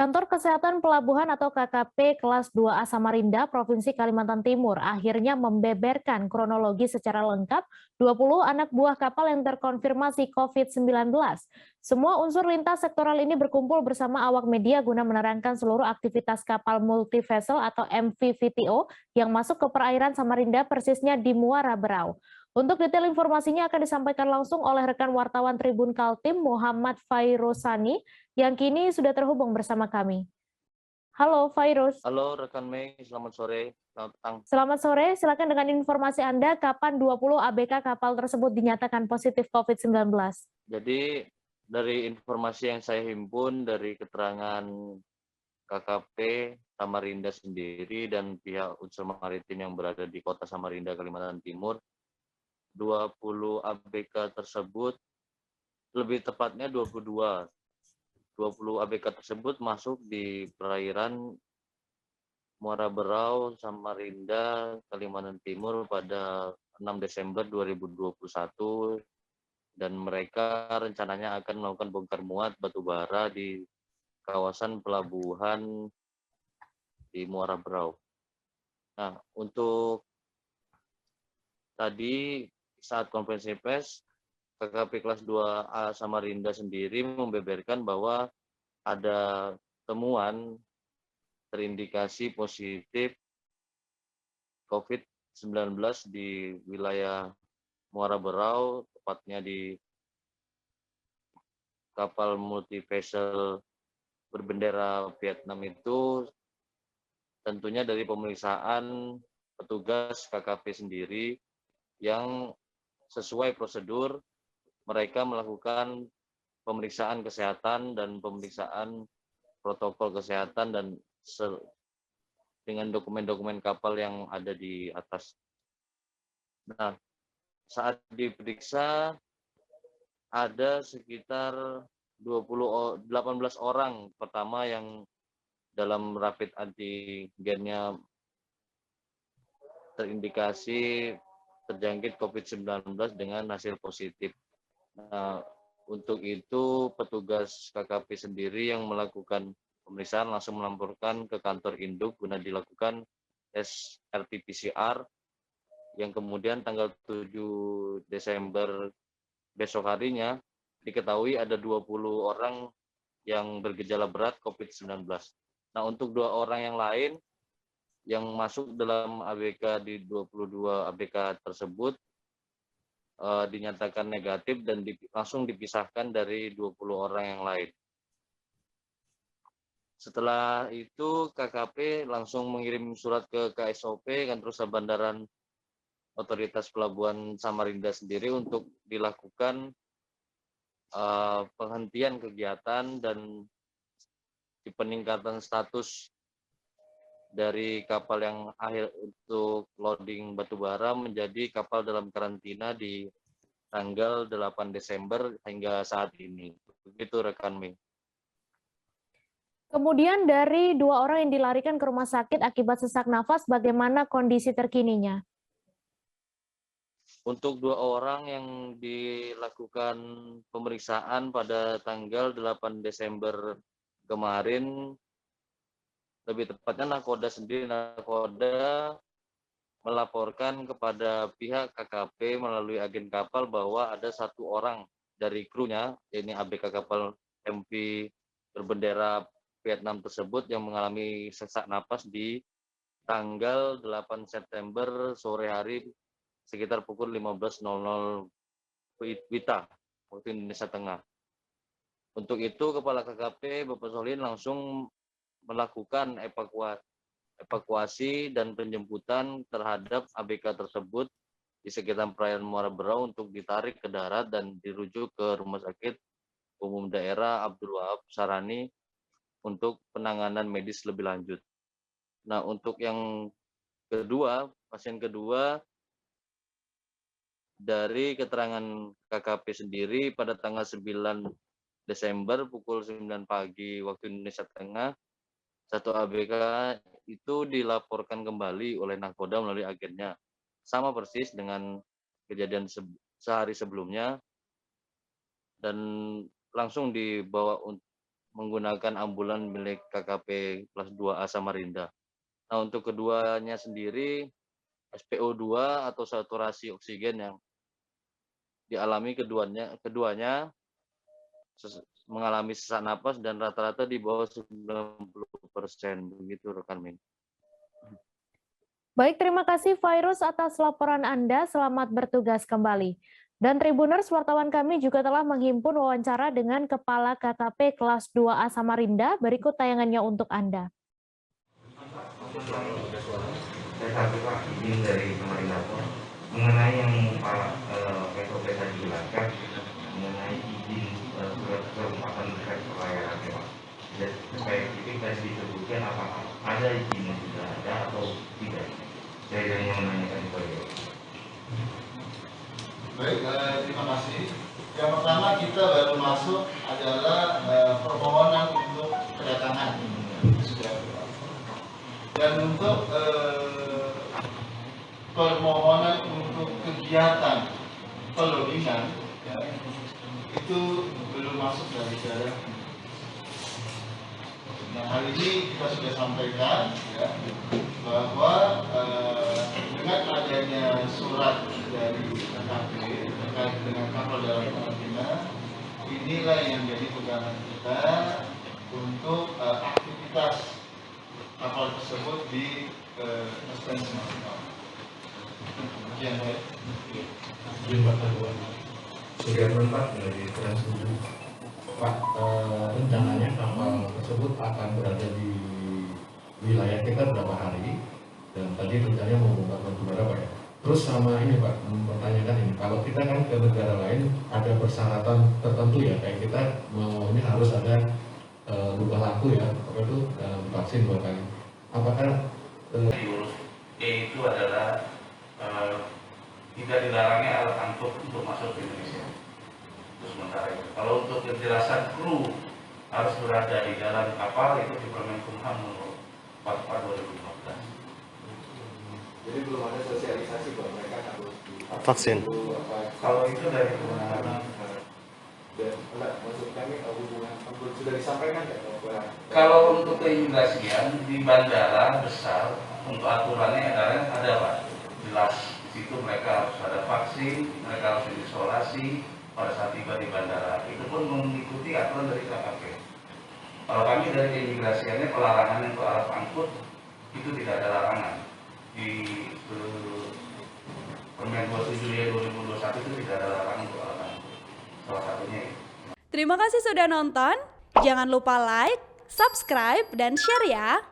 Kantor Kesehatan Pelabuhan atau KKP kelas 2A Samarinda, Provinsi Kalimantan Timur akhirnya membeberkan kronologi secara lengkap 20 anak buah kapal yang terkonfirmasi COVID-19. Semua unsur lintas sektoral ini berkumpul bersama awak media guna menerangkan seluruh aktivitas kapal multivessel atau MV-VTO yang masuk ke perairan Samarinda persisnya di Muara Berau. Untuk detail informasinya akan disampaikan langsung oleh rekan wartawan Tribun Kaltim Muhammad Fairosani yang kini sudah terhubung bersama kami. Halo Fairuz, Halo rekan Mei, selamat sore, selamat petang. selamat sore. Silakan dengan informasi Anda kapan 20 ABK kapal tersebut dinyatakan positif COVID-19. Jadi dari informasi yang saya himpun dari keterangan KKP Samarinda sendiri dan pihak unsur maritim yang berada di kota Samarinda, Kalimantan Timur, 20 ABK tersebut, lebih tepatnya 22. 20 ABK tersebut masuk di perairan Muara Berau, Samarinda, Kalimantan Timur pada 6 Desember 2021 dan mereka rencananya akan melakukan bongkar muat batu bara di kawasan pelabuhan di Muara Berau. Nah, untuk tadi saat konferensi pers, KKP kelas 2A Samarinda sendiri membeberkan bahwa ada temuan terindikasi positif COVID-19 di wilayah Muara Berau, tepatnya di kapal multivessel berbendera Vietnam itu. Tentunya dari pemeriksaan petugas KKP sendiri yang sesuai prosedur mereka melakukan pemeriksaan kesehatan dan pemeriksaan protokol kesehatan dan dengan dokumen-dokumen kapal yang ada di atas. Nah, saat diperiksa ada sekitar 18 orang pertama yang dalam rapid antigennya terindikasi terjangkit COVID-19 dengan hasil positif. Nah, untuk itu petugas KKP sendiri yang melakukan pemeriksaan langsung melaporkan ke kantor induk guna dilakukan tes RT-PCR yang kemudian tanggal 7 Desember besok harinya diketahui ada 20 orang yang bergejala berat COVID-19. Nah, untuk 2 orang yang lain yang masuk dalam ABK di 22 ABK tersebut dinyatakan negatif dan langsung dipisahkan dari 20 orang yang lain. Setelah itu KKP langsung mengirim surat ke KSOP, Kantor Usaha Bandaran Otoritas Pelabuhan Samarinda sendiri untuk dilakukan penghentian kegiatan dan peningkatan status dari kapal yang akhir untuk loading batubara menjadi kapal dalam karantina di tanggal 8 Desember hingga saat ini. Begitu rekan Mei. Kemudian dari 2 orang yang dilarikan ke rumah sakit akibat sesak nafas, bagaimana kondisi terkininya? Untuk 2 orang yang dilakukan pemeriksaan pada tanggal 8 Desember kemarin, lebih tepatnya nakoda melaporkan kepada pihak KKP melalui agen kapal bahwa ada 1 orang dari krunya, ini ABK kapal MV berbendera Vietnam tersebut yang mengalami sesak napas di tanggal 8 September sore hari sekitar pukul 15.00 WITA, waktu Indonesia Tengah. Untuk itu, Kepala KKP Bapak Solihin langsung melakukan evakuasi dan penjemputan terhadap ABK tersebut di sekitar perairan Muara Berau untuk ditarik ke darat dan dirujuk ke Rumah Sakit Umum Daerah Abdul Wahab Sarani untuk penanganan medis lebih lanjut. Nah, untuk yang kedua, pasien kedua, dari keterangan KKP sendiri pada tanggal 9 Desember pukul 9 pagi waktu Indonesia Tengah, 1 ABK itu dilaporkan kembali oleh nakoda melalui agennya. Sama persis dengan kejadian sehari sebelumnya dan langsung dibawa menggunakan ambulan milik KKP kelas 2A Samarinda. Nah, untuk keduanya sendiri SpO2 atau saturasi oksigen yang dialami keduanya mengalami sesak napas dan rata-rata di bawah 90%, begitu rekan Min. Baik, terima kasih Virus atas laporan Anda. Selamat bertugas kembali. Dan Tribuners, wartawan kami juga telah menghimpun wawancara dengan Kepala KKP kelas 2A Samarinda. Berikut tayangannya untuk Anda. Saya satu Pak, izin dari Samarinda mengenai yang Pak SOP tadi jelaskan mengenai izin surat keempatan terkait pelayanan Pak. Dan supaya titik tadi disebutkan apakah ada izinnya sudah ada atau tidak. Saya hanya menanyakan itu ya. Baik, terima kasih. Yang pertama kita baru masuk adalah permohonan untuk kedatangan. Dan untuk permohonan untuk kegiatan peloggingan ya, itu belum masuk dari saya. Nah, hari ini kita sudah sampaikan ya, bahwa dengan adanya surat dari KKP terkait dengan kapal dalam karantina, inilah yang jadi pegangan kita untuk aktivitas kapal tersebut di SDN Samarinda. Demikian baik. Sudah berempat dari Trans 7. Pak, rencananya kapal tersebut akan berada di wilayah kita berapa hari? Dan tadi rencananya mau membakar batu bara Pak ya? Terus sama ini Pak, mempertanyakan ini, kalau kita kan ke negara lain ada persyaratan tertentu ya, kayak kita mau ini harus ada luka laku ya, apa itu vaksin 2 kali. Apakah itu adalah tidak dilarangnya alat angkut untuk masuk ke Indonesia. Terus sementara itu. Kalau untuk kejelasan kru harus berada di dalam kapal itu di Permenkumham nomor 44/2014. Jadi belum ada sosialisasi bahwa mereka harus vaksin. Kalau itu dari kewenangan. Dan enggak, maksud kami hubungan sudah disampaikan ya bahwa Kalau untuk keimigrasian di bandara besar untuk aturannya adalah ada Pak, jelas di situ mereka harus ada vaksin, mereka harus diisolasi pada saat tiba di bandara. Itu pun mengikuti aturan dari KKP. Kalau kami dari keimigrasiannya pelarangan untuk alat angkut itu tidak ada larangan di Permen 27 2021 itu tidak ada larangan untuk alat angkut. Salah satunya itu. Terima kasih sudah nonton. Jangan lupa like, subscribe, dan share ya.